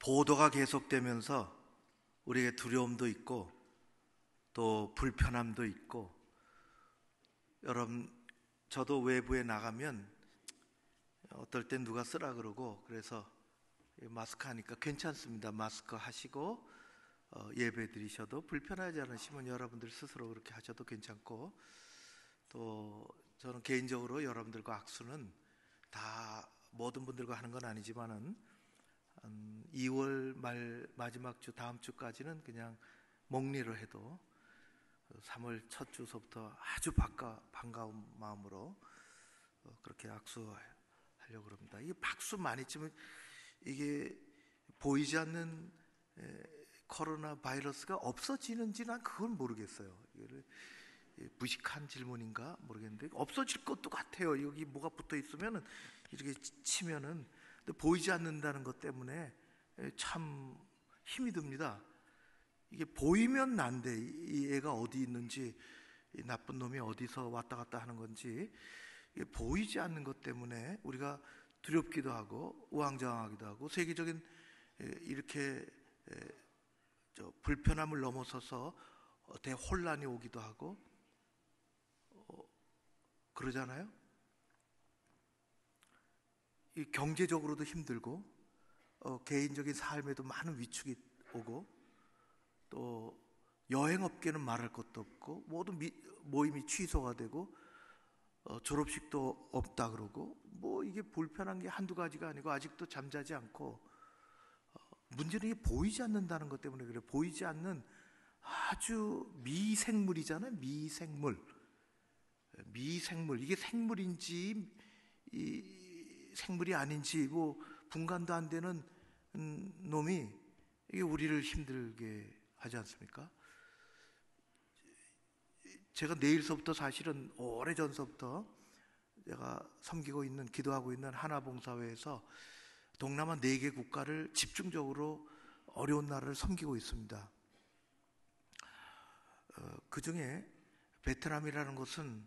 보도가 계속되면서 우리에게 두려움도 있고 또 불편함도 있고, 여러분 저도 외부에 나가면 어떨 땐 누가 쓰라 그러고, 그래서 마스크 하니까 괜찮습니다. 마스크 하시고 예배 드리셔도 불편하지 않으시면 여러분들 스스로 그렇게 하셔도 괜찮고, 또 저는 개인적으로 여러분들과 악수는 다 모든 분들과 하는 건 아니지만은 2월 말 마지막 주 다음 주까지는 그냥 목리로 해도 3월 첫 주서부터 아주 반가운 마음으로 그렇게 악수하려고 합니다. 이게 박수 많이 치면 이게 보이지 않는 코로나 바이러스가 없어지는지 난 그걸 모르겠어요. 이거를 무식한 질문인가 모르겠는데 없어질 것도 같아요. 여기 뭐가 붙어 있으면은 이렇게 치면은, 근데 보이지 않는다는 것 때문에 참 힘이 듭니다. 이게 보이면 난데 이 애가 어디 있는지, 이 나쁜 놈이 어디서 왔다 갔다 하는 건지, 이게 보이지 않는 것 때문에 우리가 두렵기도 하고 우왕좌왕하기도 하고, 세계적인 이렇게 불편함을 넘어서서 대혼란이 오기도 하고 그러잖아요. 이 경제적으로도 힘들고 개인적인 삶에도 많은 위축이 오고, 또 여행업계는 말할 것도 없고 모든 모임이 취소가 되고 졸업식도 없다 그러고, 뭐 이게 불편한 게 한두 가지가 아니고 아직도 잠자지 않고, 문제는 이게 보이지 않는다는 것 때문에 그래요. 보이지 않는 아주 미생물이잖아요. 미생물. 이게 생물인지 생물이 아닌지 뭐 분간도 안 되는 놈이 이게 우리를 힘들게 하지 않습니까? 제가 내일서부터, 사실은 오래전서부터 제가 섬기고 있는, 기도하고 있는 하나봉사회에서 동남아 4개 국가를 집중적으로 어려운 나라를 섬기고 있습니다. 그 중에 베트남이라는 곳은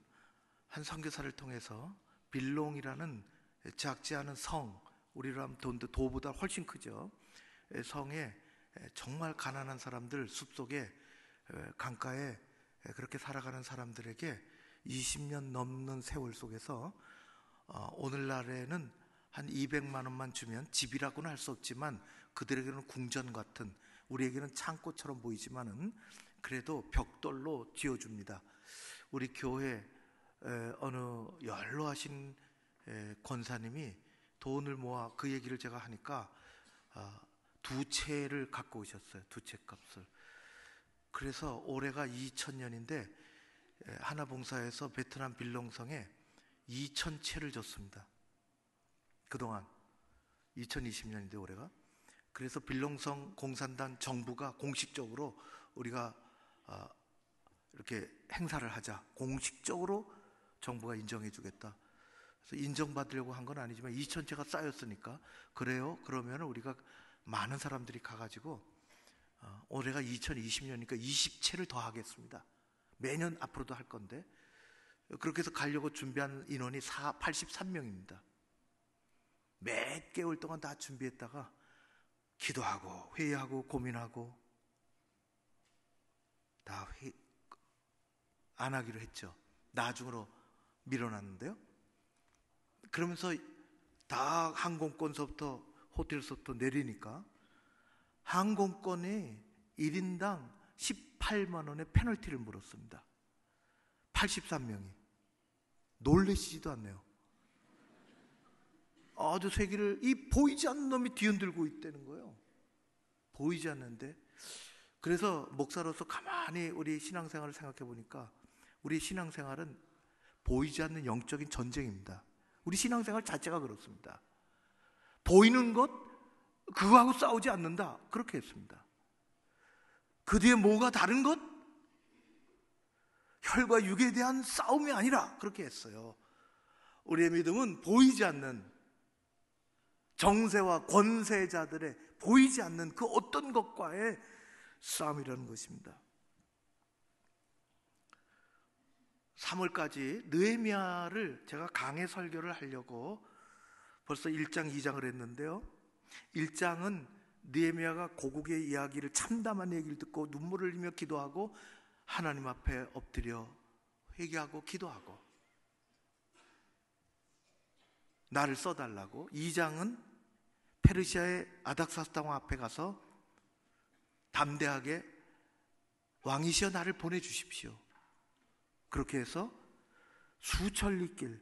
한 선교사를 통해서 빌롱이라는 작지 않은 성, 우리로 하면 도보다 훨씬 크죠. 성에 정말 가난한 사람들, 숲속에 강가에 그렇게 살아가는 사람들에게 20년 넘는 세월 속에서 오늘날에는 한 200만 원만 주면 집이라고는 할 수 없지만 그들에게는 궁전 같은, 우리에게는 창고처럼 보이지만은 그래도 벽돌로 지어줍니다. 우리 교회 어느 연로하신 권사님이 돈을 모아, 그 얘기를 제가 하니까 2채를 갖고 오셨어요. 2채 값을. 그래서 올해가 2000년인데 하나봉사에서 베트남 빌롱성에 2000채를 줬습니다. 그동안 2020년인데 올해가. 그래서 빌롱성 공산당 정부가 공식적으로 우리가 이렇게 행사를 하자, 공식적으로 정부가 인정해 주겠다. 그래서 인정받으려고 한 건 아니지만 2000채가 쌓였으니까, 그래요? 그러면 우리가 많은 사람들이 가가지고 올해가 2020년이니까 20채를 더 하겠습니다. 매년 앞으로도 할 건데, 그렇게 해서 가려고 준비한 인원이 83명입니다. 몇 개월 동안 다 준비했다가 기도하고 회의하고 고민하고 다 안 하기로 했죠. 나중으로 밀어놨는데요. 그러면서 다 항공권서부터 호텔서부터 내리니까 항공권이 1인당 18만 원의 페널티를 물었습니다. 83명이. 놀라시지도 않네요. 아주 세계를 이 보이지 않는 놈이 뒤흔들고 있다는 거예요. 보이지 않는데. 그래서 목사로서 가만히 우리 신앙생활을 생각해 보니까 우리 신앙생활은 보이지 않는 영적인 전쟁입니다. 우리 신앙생활 자체가 그렇습니다. 보이는 것, 그거하고 싸우지 않는다, 그렇게 했습니다. 그 뒤에 뭐가 다른 것? 혈과 육에 대한 싸움이 아니라 그렇게 했어요. 우리의 믿음은 보이지 않는 정세와 권세자들의 보이지 않는 그 어떤 것과의 싸움이라는 것입니다. 3월까지 느헤미야를 제가 강해 설교를 하려고 벌써 1장, 2장을 했는데요. 1장은 느헤미야가 고국의 이야기를, 참담한 얘기를 듣고 눈물을 흘리며 기도하고 하나님 앞에 엎드려 회개하고 기도하고 나를 써달라고. 2장은 페르시아의 아닥사스다왕 앞에 가서 담대하게 왕이시여 나를 보내주십시오. 그렇게 해서 수천리길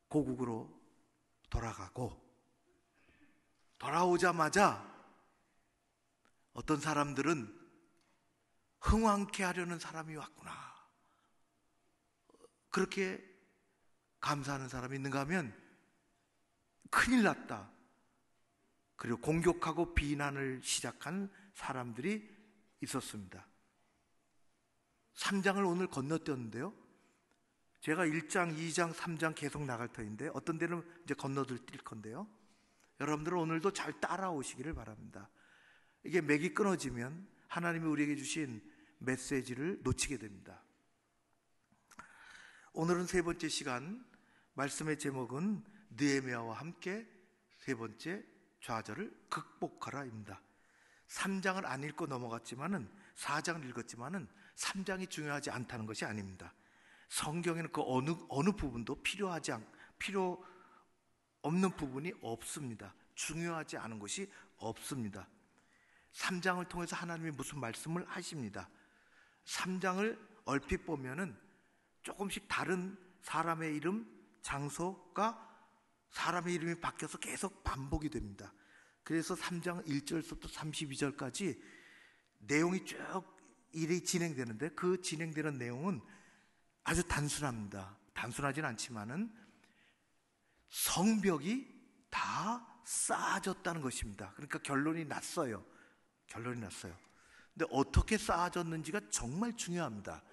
고국으로 돌아가고, 돌아오자마자 어떤 사람들은 흥왕케 하려는 사람이 왔구나, 그렇게 감사하는 사람이 있는가 하면 큰일 났다, 그리고 공격하고 비난을 시작한 사람들이 있었습니다. 3장을 오늘 건너뛰었는데요, 제가 1장, 2장, 3장 계속 나갈 터인데 어떤 데는 이제 건너뛸 건데요, 여러분들은 오늘도 잘 따라오시기를 바랍니다. 이게 맥이 끊어지면 하나님이 우리에게 주신 메시지를 놓치게 됩니다. 오늘은 세 번째 시간, 말씀의 제목은 느헤미야와 함께 세 번째 좌절을 극복하라입니다. 3장을 안 읽고 넘어갔지만은 4장을 읽었지만은 3장이 중요하지 않다는 것이 아닙니다. 성경에는 그 어느 부분도 필요 없는 부분이 없습니다. 중요하지 않은 것이 없습니다. 3장을 통해서 하나님이 무슨 말씀을 하십니다. 3장을 얼핏 보면은 조금씩 다른 사람의 이름, 장소가 사람의 이름이 바뀌어서 계속 반복이 됩니다. 그래서 3장 1절부터 32절까지 내용이 쭉 일이 진행되는데, 그 진행되는 내용은 아주 단순합니다. 단순하진 않지만은 성벽이 다 쌓아졌다는 것입니다. 그러니까 결론이 났어요. 근데 어떻게 쌓아졌는지가 정말 중요합니다.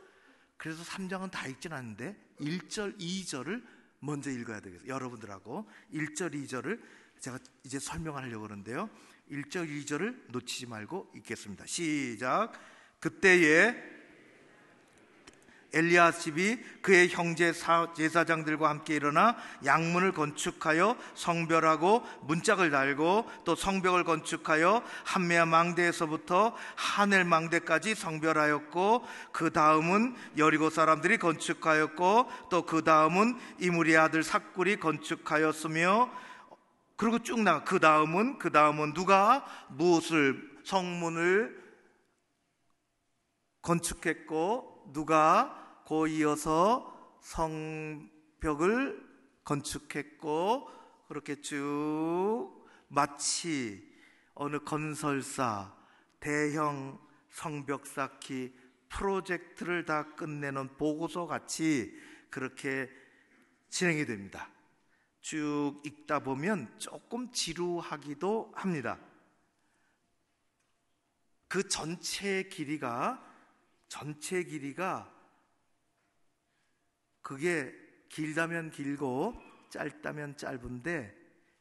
그래서 3장은 다 읽진 않는데 1절, 2절을 먼저 읽어야 되겠어요. 여러분들하고 1절, 2절을 제가 이제 설명하려고 하는데요, 1절, 2절을 놓치지 말고 읽겠습니다. 시작. 그때에 엘리야십이 그의 형제 제사장들과 함께 일어나 양문을 건축하여 성별하고 문짝을 달고, 또 성벽을 건축하여 한메아 망대에서부터 하넬 망대까지 성별하였고, 그 다음은 여리고 사람들이 건축하였고, 또 그 다음은 이므리의 아들 삭굴이 건축하였으며, 그리고 쭉 나가. 그 다음은 누가 무엇을, 성문을 건축했고, 누가 그 이어서 성벽을 건축했고, 그렇게 쭉 마치 어느 건설사 대형 성벽 쌓기 프로젝트를 다 끝내는 보고서 같이 그렇게 진행이 됩니다. 쭉 읽다 보면 조금 지루하기도 합니다. 그 전체 길이가 그게 길다면 길고 짧다면 짧은데,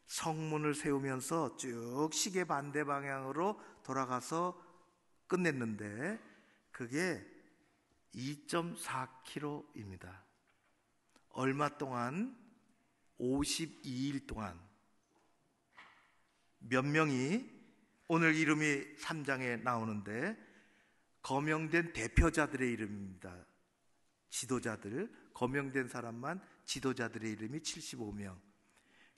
성문을 세우면서 쭉 시계 반대 방향으로 돌아가서 끝냈는데 그게 2.4km입니다. 얼마 동안? 52일 동안. 몇 명이, 오늘 이름이 3장에 나오는데 거명된 대표자들의 이름입니다. 지도자들, 거명된 사람만 지도자들의 이름이 75명.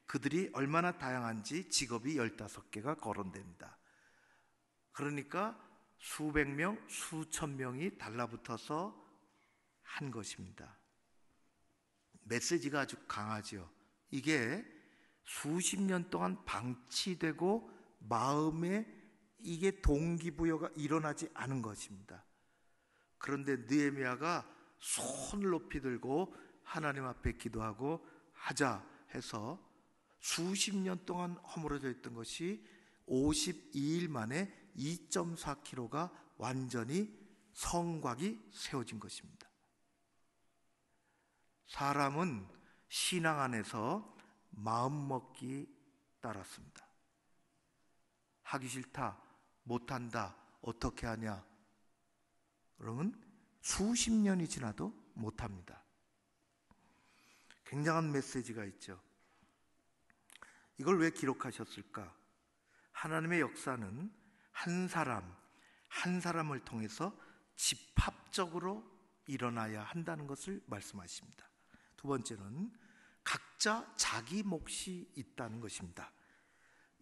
그들이 얼마나 다양한지 직업이 15개가 거론됩니다. 그러니까 수백 명, 수천 명이 달라붙어서 한 것입니다. 메시지가 아주 강하죠. 이게 수십 년 동안 방치되고 마음에 이게 동기부여가 일어나지 않은 것입니다. 그런데 느헤미야가 손을 높이 들고 하나님 앞에 기도하고 하자 해서 수십 년 동안 허물어져 있던 것이 52일 만에 2.4km가 완전히 성곽이 세워진 것입니다. 사람은 신앙 안에서 마음먹기 따랐습니다. 하기 싫다, 못한다, 어떻게 하냐, 그러면 수십 년이 지나도 못합니다. 굉장한 메시지가 있죠. 이걸 왜 기록하셨을까? 하나님의 역사는 한 사람을 통해서 집합적으로 일어나야 한다는 것을 말씀하십니다. 두 번째는 각자 자기 몫이 있다는 것입니다.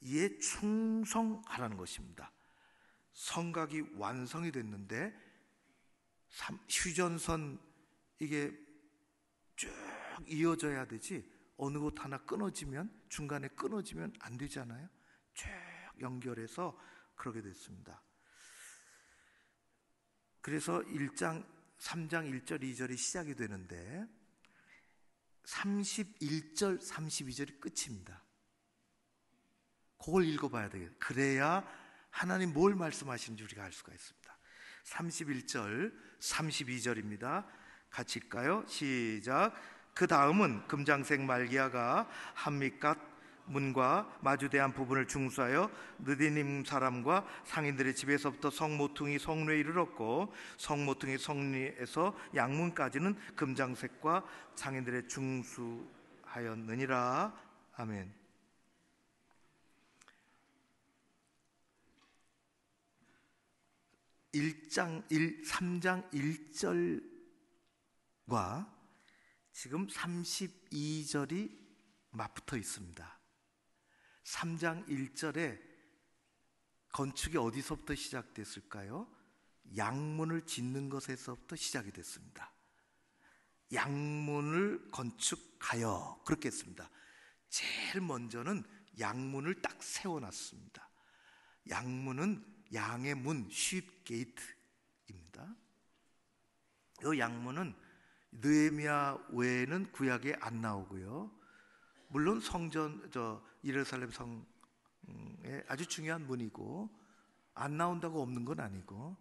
이에 충성하라는 것입니다. 성곽이 완성이 됐는데 휴전선 이게 쭉 이어져야 되지, 어느 곳 하나 끊어지면, 중간에 끊어지면 안 되잖아요. 쭉 연결해서 그러게 됐습니다. 그래서 3장 1절 2절이 시작이 되는데 31절 32절이 끝입니다. 그걸 읽어봐야 되겠어요. 그래야 하나님 뭘 말씀하시는지 우리가 알 수가 있습니다. 31절 32절입니다. 같이 읽까요? 시작. 그 다음은 금장색 말기야가 한밑갓 문과 마주대한 부분을 중수하여 느디님 사람과 상인들의 집에서부터 성모퉁이 성루에 이르렀고, 성모퉁이 성루에서 양문까지는 금장색과 상인들의 중수하였느니라. 아멘. 3장 1절과 지금 32절이 맞붙어 있습니다. 3장 1절에 건축이 어디서부터 시작됐을까요? 양문을 짓는 것에서부터 시작이 됐습니다. 양문을 건축하여, 그렇게 했습니다. 제일 먼저는 양문을 딱 세워놨습니다. 양문은 양의 문, sheep gate입니다. 이 양문은 느헤미야 외에는 구약에 안 나오고요. 물론 성전, 예루살렘 성에 아주 중요한 문이고, 안 나온다고 없는 건 아니고,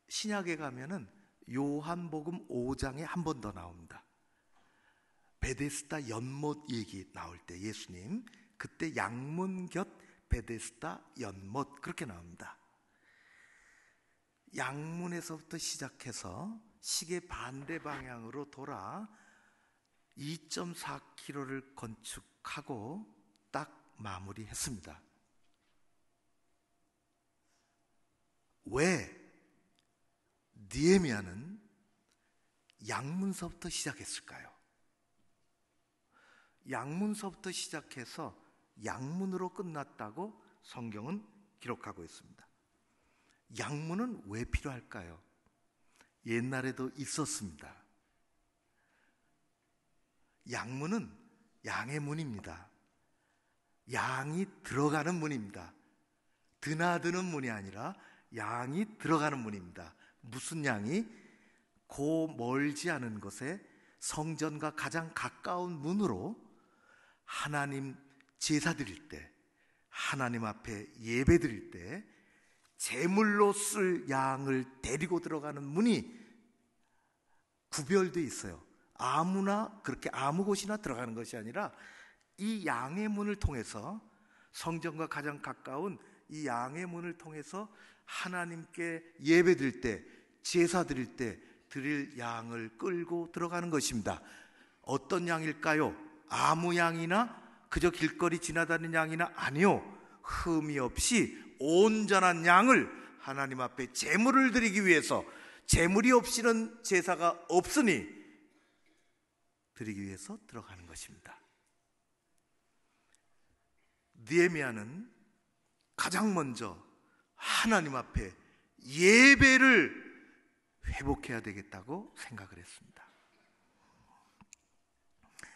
신약에 가면은 요한복음 5장에 한 번 더 나옵니다. 베데스다 연못 얘기 나올 때 예수님, 그때 양문 곁 베데스다 연못, 그렇게 나옵니다. 양문에서부터 시작해서 시계 반대 방향으로 돌아 2.4km를 건축하고 딱 마무리했습니다. 왜 느헤미야는 양문서부터 시작했을까요? 양문서부터 시작해서 양문으로 끝났다고 성경은 기록하고 있습니다. 양문은 왜 필요할까요? 옛날에도 있었습니다. 양문은 양의 문입니다. 양이 들어가는 문입니다. 드나드는 문이 아니라 양이 들어가는 문입니다. 무슨 양이? 고 멀지 않은 곳에 성전과 가장 가까운 문으로 하나님 제사 드릴 때, 하나님 앞에 예배 드릴 때 제물로 쓸 양을 데리고 들어가는 문이 구별되어 있어요. 아무나, 그렇게 아무 곳이나 들어가는 것이 아니라 이 양의 문을 통해서, 성전과 가장 가까운 이 양의 문을 통해서 하나님께 예배 드릴 때, 제사 드릴 때 드릴 양을 끌고 들어가는 것입니다. 어떤 양일까요? 아무 양이나 그저 길거리 지나다니는 양이나 아니요, 흠이 없이 온전한 양을 하나님 앞에 제물을 드리기 위해서, 제물이 없이는 제사가 없으니 드리기 위해서 들어가는 것입니다. 느헤미야는 가장 먼저 하나님 앞에 예배를 회복해야 되겠다고 생각을 했습니다.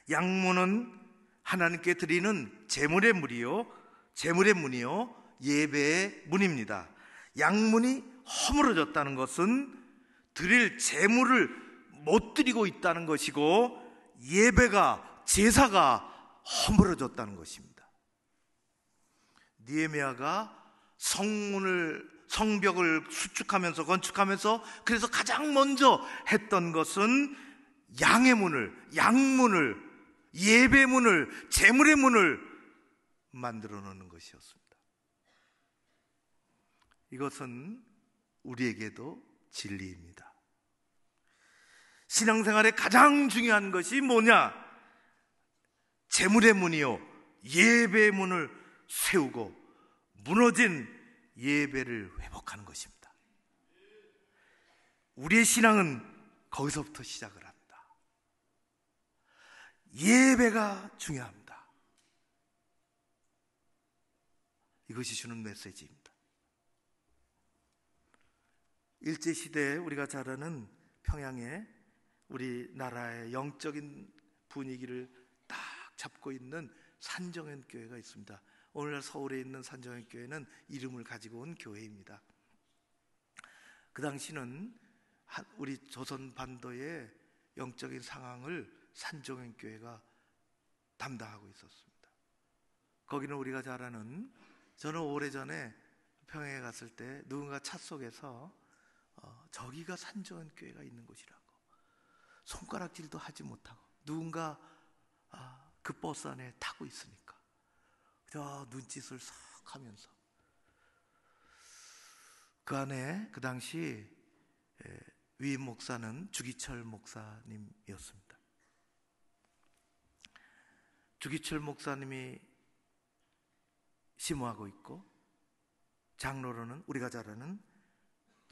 양문은 하나님께 드리는 제물의 문이요 예배의 문입니다. 양문이 허물어졌다는 것은 드릴 제물을 못 드리고 있다는 것이고, 예배가, 제사가 허물어졌다는 것입니다. 느헤미야가 성벽을 수축하면서, 건축하면서, 그래서 가장 먼저 했던 것은 양의 문을, 양문을, 예배문을, 제물의 문을 만들어 놓는 것이었습니다. 이것은 우리에게도 진리입니다. 신앙생활의 가장 중요한 것이 뭐냐? 제물의 문이요 예배의 문을 세우고 무너진 예배를 회복하는 것입니다. 우리의 신앙은 거기서부터 시작을 합니다. 예배가 중요합니다. 이것이 주는 메시지입니다. 일제시대에 우리가 잘 아는 평양에 우리나라의 영적인 분위기를 딱 잡고 있는 산정현교회가 있습니다. 오늘날 서울에 있는 산정현교회는 이름을 가지고 온 교회입니다. 그 당시는 우리 조선 반도의 영적인 상황을 산정현교회가 담당하고 있었습니다. 거기는 우리가 잘 아는, 저는 오래전에 평양에 갔을 때 누군가 차 속에서 저기가 산정현교회가 있는 곳이라고 손가락질도 하지 못하고 누군가 그 버스 안에 타고 있으니까 저 눈짓을 싹 하면서 그 안에 그 당시 위임 목사는 주기철 목사님이었습니다. 주기철 목사님이 심호하고 있고, 장로로는 우리가 잘 아는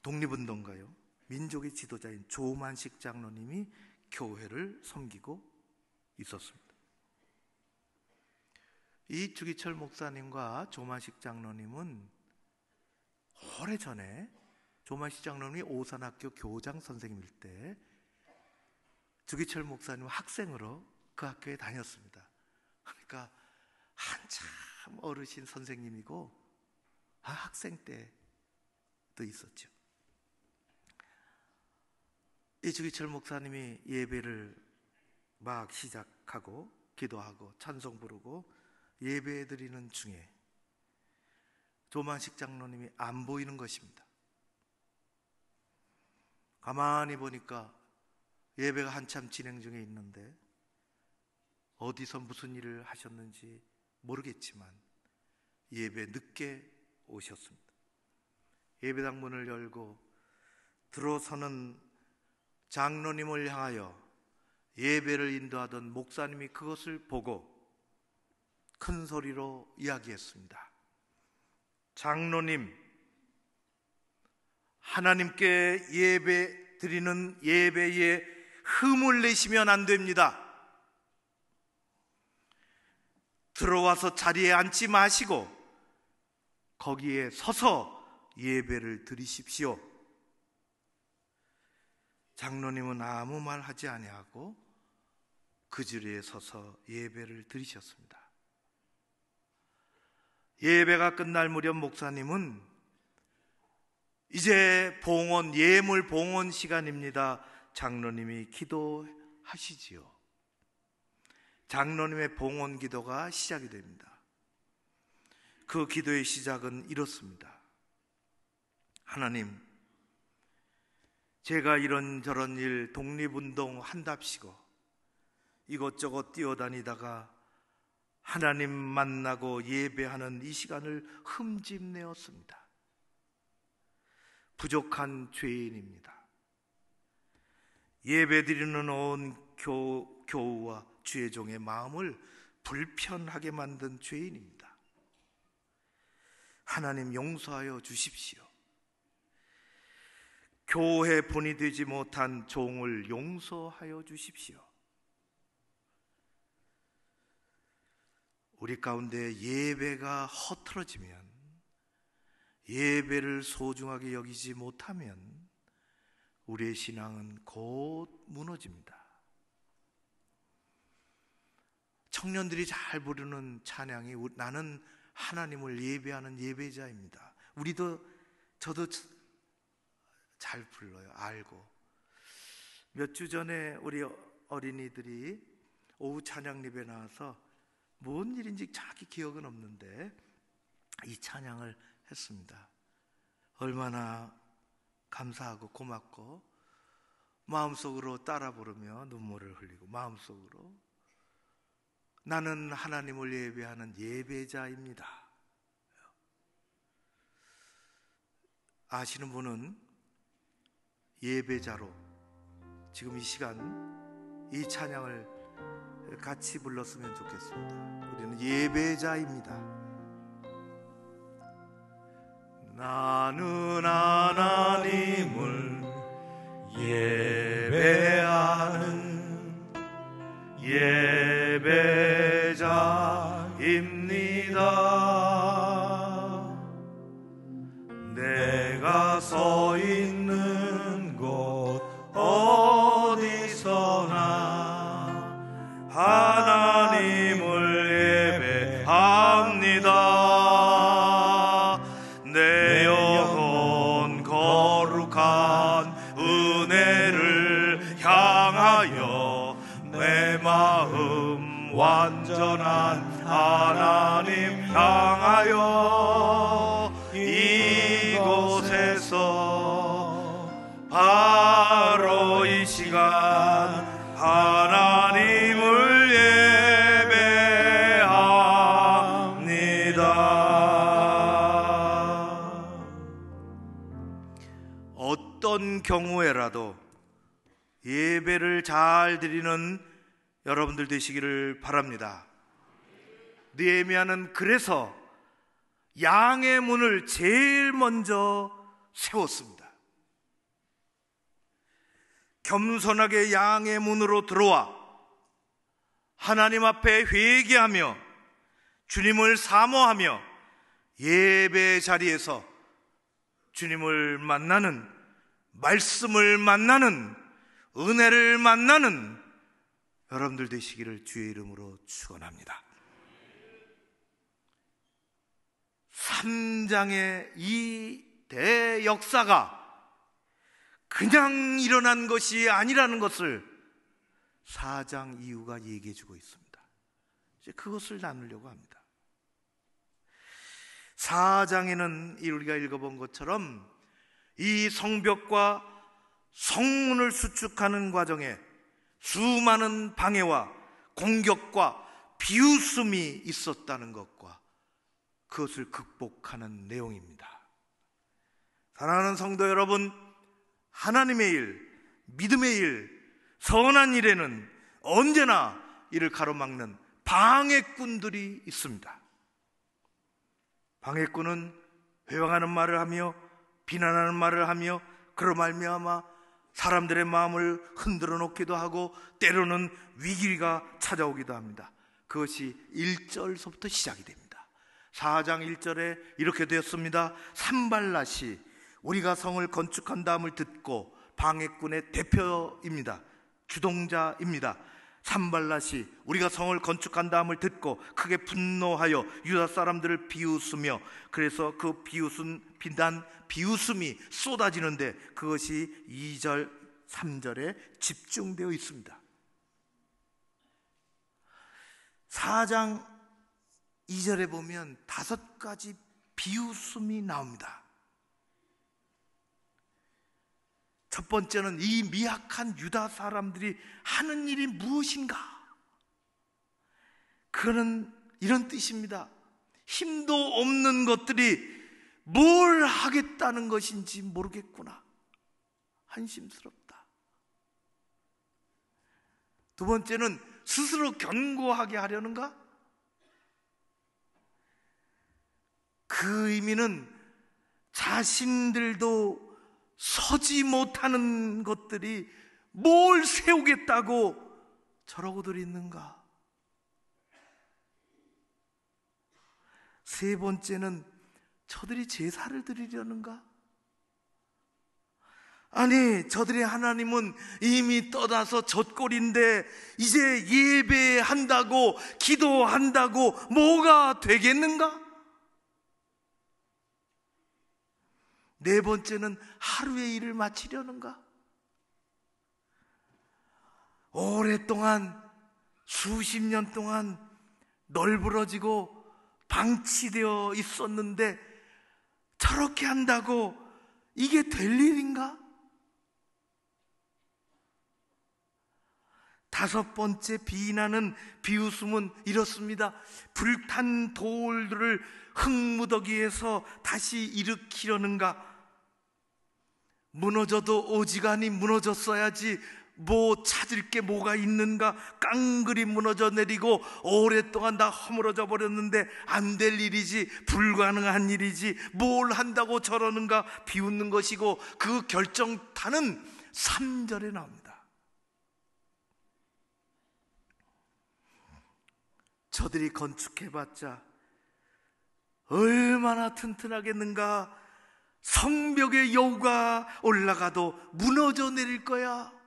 독립운동가요, 민족의 지도자인 조만식 장로님이 교회를 섬기고 있었습니다. 이 주기철 목사님과 조만식 장로님은 오래전에, 조만식 장로님이 오산학교 교장 선생님일 때 주기철 목사님은 학생으로 그 학교에 다녔습니다. 그러니까 한참 어르신 선생님이고 학생 때도 있었죠. 이 주기철 목사님이 예배를 막 시작하고 기도하고 찬송 부르고 예배 드리는 중에 조만식 장로님이 안 보이는 것입니다. 가만히 보니까 예배가 한참 진행 중에 있는데 어디서 무슨 일을 하셨는지 모르겠지만 예배 늦게 오셨습니다. 예배당 문을 열고 들어서는 장로님을 향하여 예배를 인도하던 목사님이 그것을 보고 큰 소리로 이야기했습니다. 장로님, 하나님께 예배 드리는 예배에 흠을 내시면 안 됩니다. 들어와서 자리에 앉지 마시고 거기에 서서 예배를 드리십시오. 장로님은 아무 말 하지 아니하고 그 자리에 서서 예배를 드리셨습니다. 예배가 끝날 무렵 목사님은 이제 봉헌, 예물 봉헌 시간입니다. 장로님이 기도하시지요. 장로님의 봉헌 기도가 시작이 됩니다. 그 기도의 시작은 이렇습니다. 하나님, 제가 이런저런 일 독립운동 한답시고 이것저것 뛰어다니다가 하나님 만나고 예배하는 이 시간을 흠집내었습니다. 부족한 죄인입니다. 예배드리는 온 교우와 주의 종의 마음을 불편하게 만든 죄인입니다. 하나님 용서하여 주십시오. 교회 본이 되지 못한 종을 용서하여 주십시오. 우리 가운데 예배가 허틀어지면, 예배를 소중하게 여기지 못하면 우리의 신앙은 곧 무너집니다. 청년들이 잘 부르는 찬양이 나는 하나님을 예배하는 예배자입니다. 저도 잘 불러요. 알고. 몇 주 전에 우리 어린이들이 오후 찬양 예배 나와서 뭔 일인지 정확히 기억은 없는데 이 찬양을 했습니다. 얼마나 감사하고 고맙고 마음속으로 따라 부르며 눈물을 흘리고 마음속으로 나는 하나님을 예배하는 예배자입니다. 아시는 분은 예배자로 지금 이 시간 이 찬양을 같이 불렀으면 좋겠습니다. 우리는 예배자입니다. 나는 하나님을 예배하는 예배자입니다. 내가 서 있는 곳 어디서나 하나님을 예배합니다. 내 영혼 거룩한 은혜를 향하여 내 마음 완전한 하나님 향하여 이곳에서 바로 이 시간 하나님을 예배합니다. 어떤 경우에라도 예배를 잘 드리는 여러분들 되시기를 바랍니다. 느헤미야는 그래서 양의 문을 제일 먼저 세웠습니다. 겸손하게 양의 문으로 들어와 하나님 앞에 회개하며 주님을 사모하며 예배 자리에서 주님을 만나는, 말씀을 만나는, 은혜를 만나는 여러분들 되시기를 주의 이름으로 축원합니다. 3장의 이 대역사가 그냥 일어난 것이 아니라는 것을 4장 이후가 얘기해 주고 있습니다. 이제 그것을 나누려고 합니다. 4장에는 우리가 읽어본 것처럼 이 성벽과 성문을 수축하는 과정에 수많은 방해와 공격과 비웃음이 있었다는 것과 그것을 극복하는 내용입니다. 사랑하는 성도 여러분, 하나님의 일, 믿음의 일, 선한 일에는 언제나 이를 가로막는 방해꾼들이 있습니다. 방해꾼은 회방하는 말을 하며 비난하는 말을 하며 그로 말미암아 사람들의 마음을 흔들어 놓기도 하고 때로는 위기가 찾아오기도 합니다. 그것이 1절서부터 시작이 됩니다. 4장 1절에 이렇게 되었습니다. 산발랏이 우리가 성을 건축한다함을 듣고, 방해꾼의 대표입니다. 주동자입니다. 산발랏이 우리가 성을 건축한다함을 듣고 크게 분노하여 유다 사람들을 비웃으며, 그래서 그 비난 비웃음이 쏟아지는데 그것이 2절 3절에 집중되어 있습니다. 4장 2절에 보면 5가지 비웃음이 나옵니다. 첫 번째는 이 미약한 유다 사람들이 하는 일이 무엇인가? 그거는 이런 뜻입니다. 힘도 없는 것들이 뭘 하겠다는 것인지 모르겠구나. 한심스럽다. 두 번째는 스스로 견고하게 하려는가? 그 의미는 자신들도 서지 못하는 것들이 뭘 세우겠다고 저러고들 있는가? 세 번째는 저들이 제사를 드리려는가? 아니, 저들의 하나님은 이미 떠나서 젖골인데 이제 예배한다고 기도한다고 뭐가 되겠는가? 네 번째는 하루의 일을 마치려는가? 오랫동안 수십 년 동안 널브러지고 방치되어 있었는데 저렇게 한다고 이게 될 일인가? 다섯 번째 비난은, 비웃음은 이렇습니다. 불탄 돌들을 흙무더기에서 다시 일으키려는가? 무너져도 오지간히 무너졌어야지 뭐 찾을 게 뭐가 있는가? 깡그리 무너져 내리고 오랫동안 다 허물어져 버렸는데 안 될 일이지, 불가능한 일이지, 뭘 한다고 저러는가 비웃는 것이고, 그 결정타는 3절에 나옵니다. 저들이 건축해봤자 얼마나 튼튼하겠는가? 성벽의 여우가 올라가도 무너져 내릴 거야.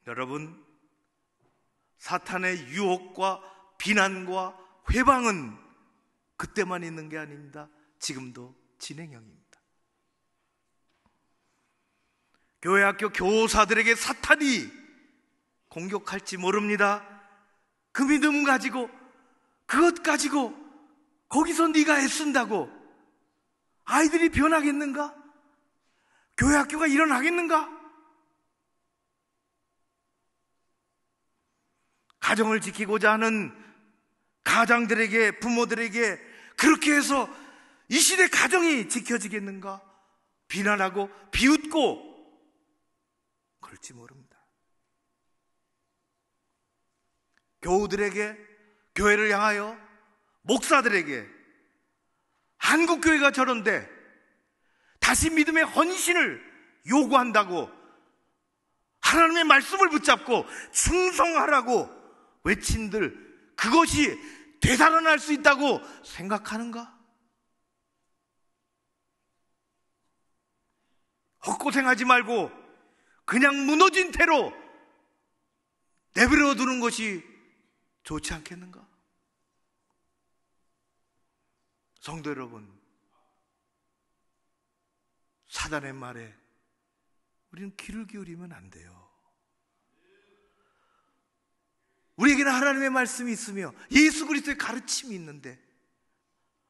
여러분, 사탄의 유혹과 비난과 회방은 그때만 있는 게 아닙니다. 지금도 진행형입니다. 교회 학교 교사들에게 사탄이 공격할지 모릅니다. 그 믿음 가지고, 그것 가지고 거기서 네가 애쓴다고 아이들이 변하겠는가? 교회 학교가 일어나겠는가? 가정을 지키고자 하는 가장들에게, 부모들에게 그렇게 해서 이 시대 가정이 지켜지겠는가? 비난하고 비웃고 그럴지 모릅니다. 교우들에게, 교회를 향하여, 목사들에게 한국교회가 저런데 다시 믿음의 헌신을 요구한다고, 하나님의 말씀을 붙잡고 충성하라고 외친들, 그것이 되살아날 수 있다고 생각하는가? 헛고생하지 말고 그냥 무너진 태로 내버려 두는 것이 좋지 않겠는가? 성도 여러분, 사단의 말에 우리는 귀를 기울이면 안 돼요. 우리에게는 하나님의 말씀이 있으며 예수 그리스도의 가르침이 있는데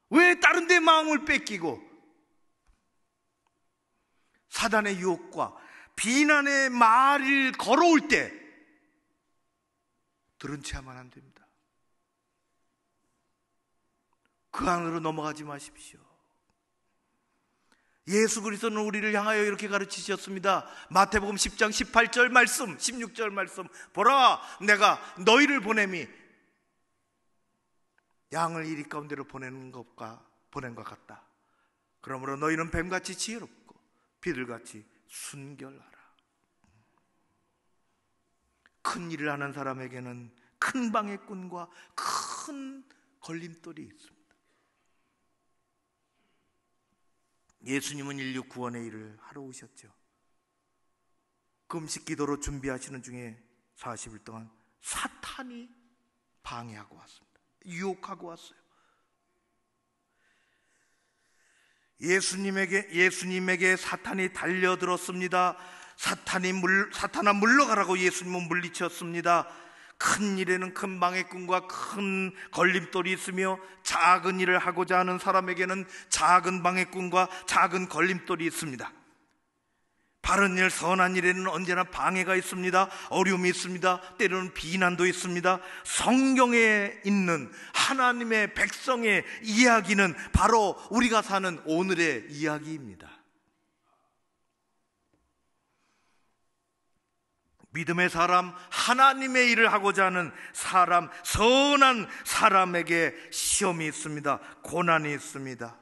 왜 다른 데 마음을 뺏기고 사단의 유혹과 비난의 말을 걸어올 때 들은 채 하면 안 됩니다. 그 안으로 넘어가지 마십시오. 예수 그리스도는 우리를 향하여 이렇게 가르치셨습니다. 마태복음 10장 18절 말씀, 16절 말씀. 보라, 내가 너희를 보냄이 양을 이리 가운데로 보낸 것 같다. 그러므로 너희는 뱀같이 지혜롭고 비둘같이 순결하라. 큰 일을 하는 사람에게는 큰 방해꾼과 큰 걸림돌이 있습니다. 예수님은 인류 구원의 일을 하러 오셨죠. 금식 기도로 준비하시는 중에 40일 동안 사탄이 방해하고 왔습니다. 유혹하고 왔어요. 예수님에게 사탄이 달려들었습니다. 사탄아 물러가라고 예수님은 물리쳤습니다. 큰 일에는 큰 방해꾼과 큰 걸림돌이 있으며 작은 일을 하고자 하는 사람에게는 작은 방해꾼과 작은 걸림돌이 있습니다. 바른 일, 선한 일에는 언제나 방해가 있습니다. 어려움이 있습니다. 때로는 비난도 있습니다. 성경에 있는 하나님의 백성의 이야기는 바로 우리가 사는 오늘의 이야기입니다. 믿음의 사람, 하나님의 일을 하고자 하는 사람, 선한 사람에게 시험이 있습니다. 고난이 있습니다.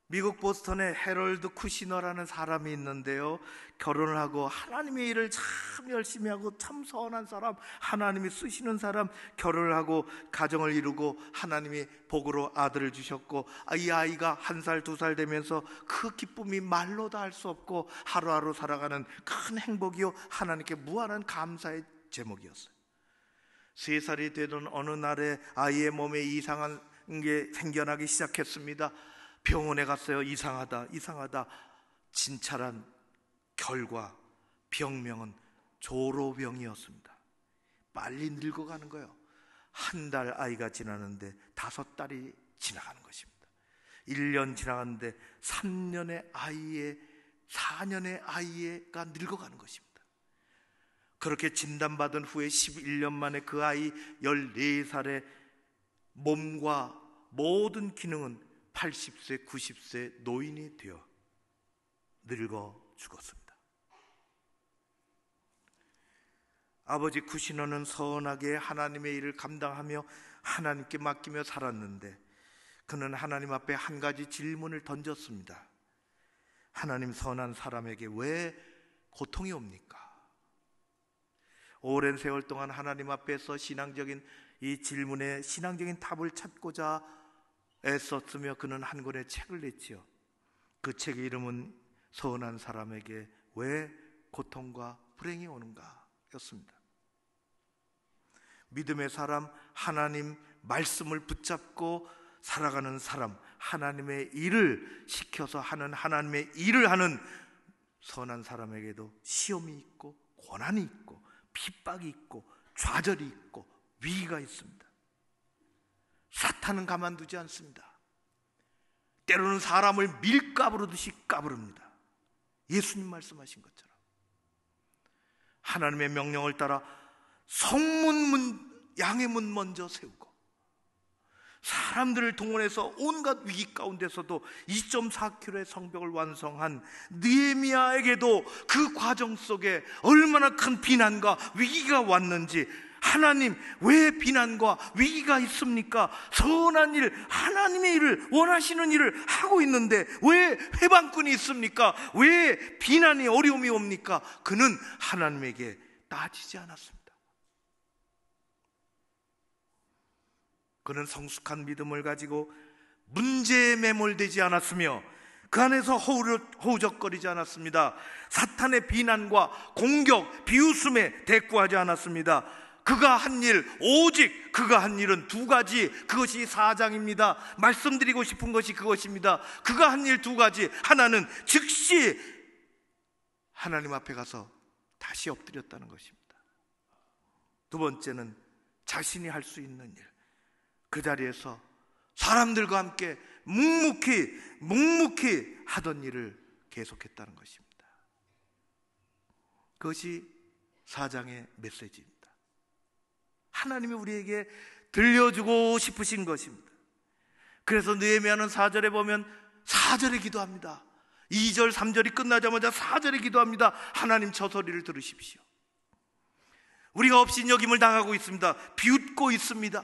미국 보스턴에 해럴드 쿠시너라는 사람이 있는데요, 결혼을 하고 하나님의 일을 참 열심히 하고 참 선한 사람, 하나님이 쓰시는 사람, 결혼을 하고 가정을 이루고 하나님이 복으로 아들을 주셨고, 이 아이가 1살, 2살 되면서 그 기쁨이 말로도 할 수 없고 하루하루 살아가는 큰 행복이요, 하나님께 무한한 감사의 제목이었어요. 3살이 되던 어느 날에 아이의 몸에 이상한 게 생겨나기 시작했습니다. 병원에 갔어요. 이상하다. 진찰한 결과 병명은 조로병이었습니다. 빨리 늙어가는 거예요. 1달 아이가 지나는데 5달이 지나가는 것입니다. 1년 지나갔는데 3년의 아이에 4년의 아이가 늙어가는 것입니다. 그렇게 진단받은 후에 11년 만에 그 아이 14살의 몸과 모든 기능은 80세, 90세 노인이 되어 늙어 죽었습니다. 아버지 쿠시너는 선하게 하나님의 일을 감당하며 하나님께 맡기며 살았는데 그는 하나님 앞에 한 가지 질문을 던졌습니다. 하나님, 선한 사람에게 왜 고통이 옵니까? 오랜 세월 동안 하나님 앞에서 신앙적인 이 질문에 신앙적인 답을 찾고자 애썼으며 그는 한 권의 책을 냈지요. 그 책의 이름은 선한 사람에게 왜 고통과 불행이 오는가 였습니다. 믿음의 사람, 하나님 말씀을 붙잡고 살아가는 사람, 하나님의 일을 시켜서 하는, 하나님의 일을 하는 선한 사람에게도 시험이 있고 고난이 있고 핍박이 있고 좌절이 있고 위기가 있습니다. 사탄은 가만두지 않습니다. 때로는 사람을 밀가부르듯이 까부릅니다. 예수님 말씀하신 것처럼 하나님의 명령을 따라 성문, 양의 문 먼저 세우고 사람들을 동원해서 온갖 위기 가운데서도 2.4km의 성벽을 완성한 느헤미야에게도 그 과정 속에 얼마나 큰 비난과 위기가 왔는지, 하나님 왜 비난과 위기가 있습니까? 선한 일, 하나님의 일을 원하시는 일을 하고 있는데 왜 회방꾼이 있습니까? 왜 비난이 어려움이 옵니까? 그는 하나님에게 따지지 않았습니다. 그는 성숙한 믿음을 가지고 문제에 매몰되지 않았으며 그 안에서 허우적거리지 않았습니다. 사탄의 비난과 공격, 비웃음에 대꾸하지 않았습니다. 그가 한 일, 오직 그가 한 일은 두 가지, 그것이 4장입니다. 말씀드리고 싶은 것이 그것입니다. 그가 한 일 두 가지, 하나는 즉시 하나님 앞에 가서 다시 엎드렸다는 것입니다. 두 번째는 자신이 할 수 있는 일, 그 자리에서 사람들과 함께 묵묵히 하던 일을 계속했다는 것입니다. 그것이 4장의 메시지입니다. 하나님이 우리에게 들려주고 싶으신 것입니다. 그래서 느헤미야는 4절에 보면 4절에 기도합니다. 2절, 3절이 끝나자마자 4절에 기도합니다. 하나님, 저 소리를 들으십시오. 우리가 업신여김을 당하고 있습니다. 비웃고 있습니다.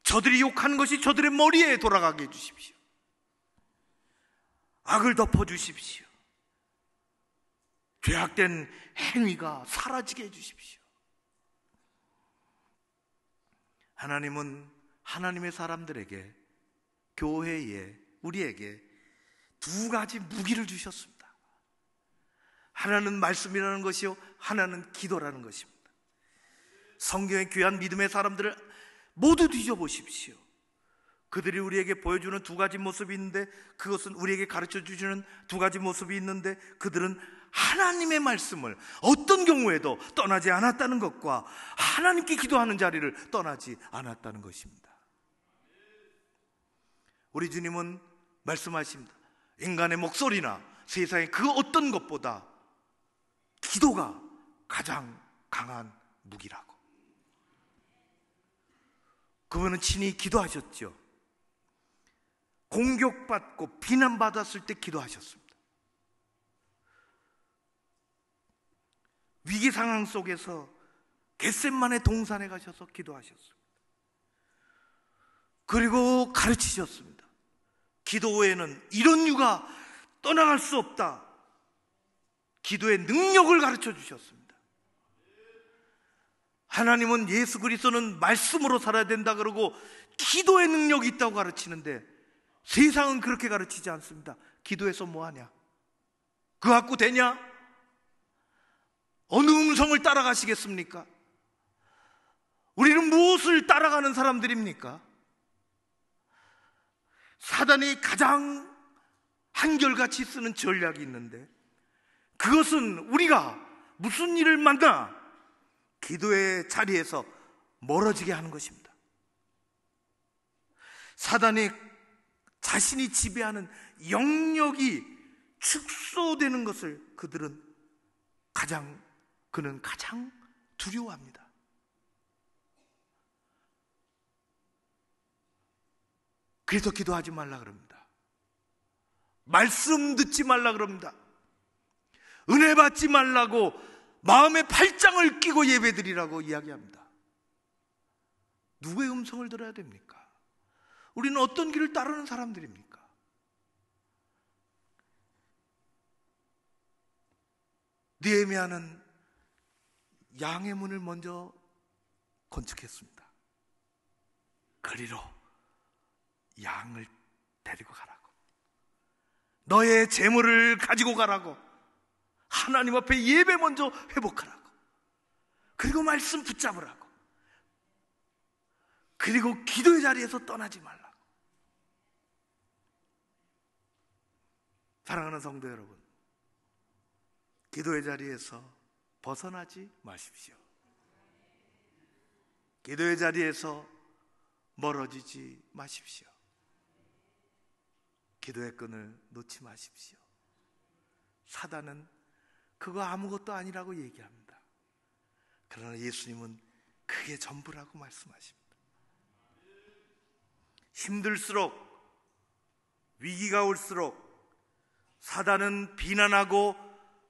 저들이 욕하는 것이 저들의 머리에 돌아가게 해주십시오. 악을 덮어주십시오. 죄악된 행위가 사라지게 해주십시오. 하나님은 하나님의 사람들에게, 교회에, 우리에게 두 가지 무기를 주셨습니다. 하나는 말씀이라는 것이요, 하나는 기도라는 것입니다. 성경의 귀한 믿음의 사람들을 모두 뒤져보십시오. 그들이 우리에게 보여주는 두 가지 모습이 있는데, 그것은 우리에게 가르쳐 주시는 두 가지 모습이 있는데, 그들은 하나님의 말씀을 어떤 경우에도 떠나지 않았다는 것과 하나님께 기도하는 자리를 떠나지 않았다는 것입니다. 우리 주님은 말씀하십니다. 인간의 목소리나 세상의 그 어떤 것보다 기도가 가장 강한 무기라고. 그분은 친히 기도하셨죠. 공격받고 비난받았을 때 기도하셨습니다. 위기 상황 속에서 겟셋만의 동산에 가셔서 기도하셨습니다. 그리고 가르치셨습니다. 기도 외에는 이런 유가 떠나갈 수 없다. 기도의 능력을 가르쳐 주셨습니다. 하나님은 예수 그리스도는 말씀으로 살아야 된다 그러고 기도의 능력이 있다고 가르치는데, 세상은 그렇게 가르치지 않습니다. 기도해서 뭐하냐? 그거 갖고 되냐? 어느 음성을 따라가시겠습니까? 우리는 무엇을 따라가는 사람들입니까? 사단이 가장 한결같이 쓰는 전략이 있는데, 그것은 우리가 무슨 일을 만나 기도의 자리에서 멀어지게 하는 것입니다. 사단이 자신이 지배하는 영역이 축소되는 것을 그는 가장 두려워합니다. 그래서 기도하지 말라 그럽니다. 말씀 듣지 말라 그럽니다. 은혜 받지 말라고 마음에 팔짱을 끼고 예배드리라고 이야기합니다. 누구의 음성을 들어야 됩니까? 우리는 어떤 길을 따르는 사람들입니까? 느헤미야는 양의 문을 먼저 건축했습니다. 그리로 양을 데리고 가라고, 너의 재물을 가지고 가라고, 하나님 앞에 예배 먼저 회복하라고, 그리고 말씀 붙잡으라고, 그리고 기도의 자리에서 떠나지 말라고. 사랑하는 성도 여러분, 기도의 자리에서 벗어나지 마십시오. 기도의 자리에서 멀어지지 마십시오. 기도의 끈을 놓지 마십시오. 사단은 그거 아무것도 아니라고 얘기합니다. 그러나 예수님은 그게 전부라고 말씀하십니다. 힘들수록, 위기가 올수록 사단은 비난하고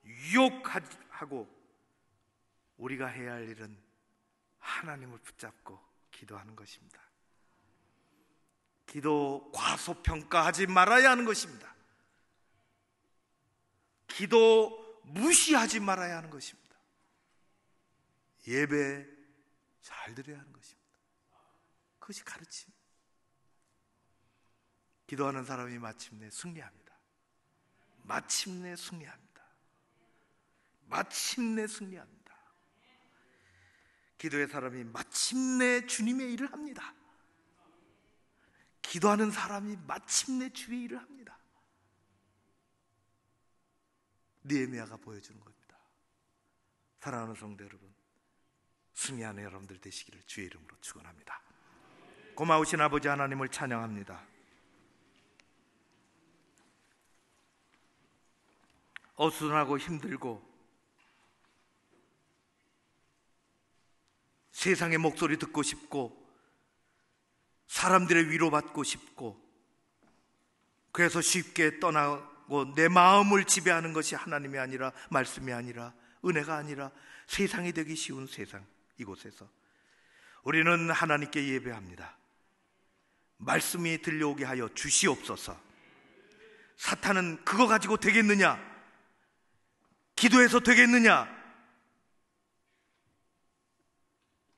유혹하고, 우리가 해야 할 일은 하나님을 붙잡고 기도하는 것입니다. 기도 과소평가하지 말아야 하는 것입니다. 기도 무시하지 말아야 하는 것입니다. 예배 잘 드려야 하는 것입니다. 그것이 가르침. 기도하는 사람이 마침내 승리합니다. 마침내 승리합니다. 마침내 승리합니다. 기도의 사람이 마침내 주님의 일을 합니다. 기도하는 사람이 마침내 주의 일을 합니다. 느헤미야가 보여주는 겁니다. 사랑하는 성도 여러분, 승리하는 여러분들 되시기를 주의 이름으로 축원합니다. 고마우신 아버지 하나님을 찬양합니다. 어수선하고 힘들고 세상의 목소리 듣고 싶고 사람들의 위로받고 싶고, 그래서 쉽게 떠나고 내 마음을 지배하는 것이 하나님이 아니라, 말씀이 아니라, 은혜가 아니라 세상이 되기 쉬운 세상, 이곳에서 우리는 하나님께 예배합니다. 말씀이 들려오게 하여 주시옵소서. 사탄은 그거 가지고 되겠느냐, 기도해서 되겠느냐?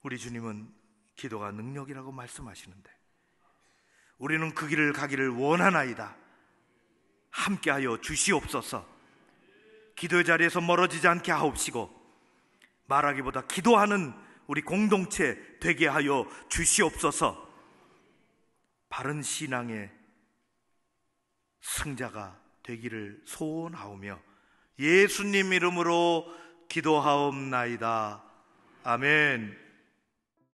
우리 주님은 기도가 능력이라고 말씀하시는데 우리는 그 길을 가기를 원하나이다. 함께하여 주시옵소서. 기도의 자리에서 멀어지지 않게 하옵시고, 말하기보다 기도하는 우리 공동체 되게 하여 주시옵소서. 바른 신앙의 승자가 되기를 소원하오며 예수님 이름으로 기도하옵나이다. 아멘.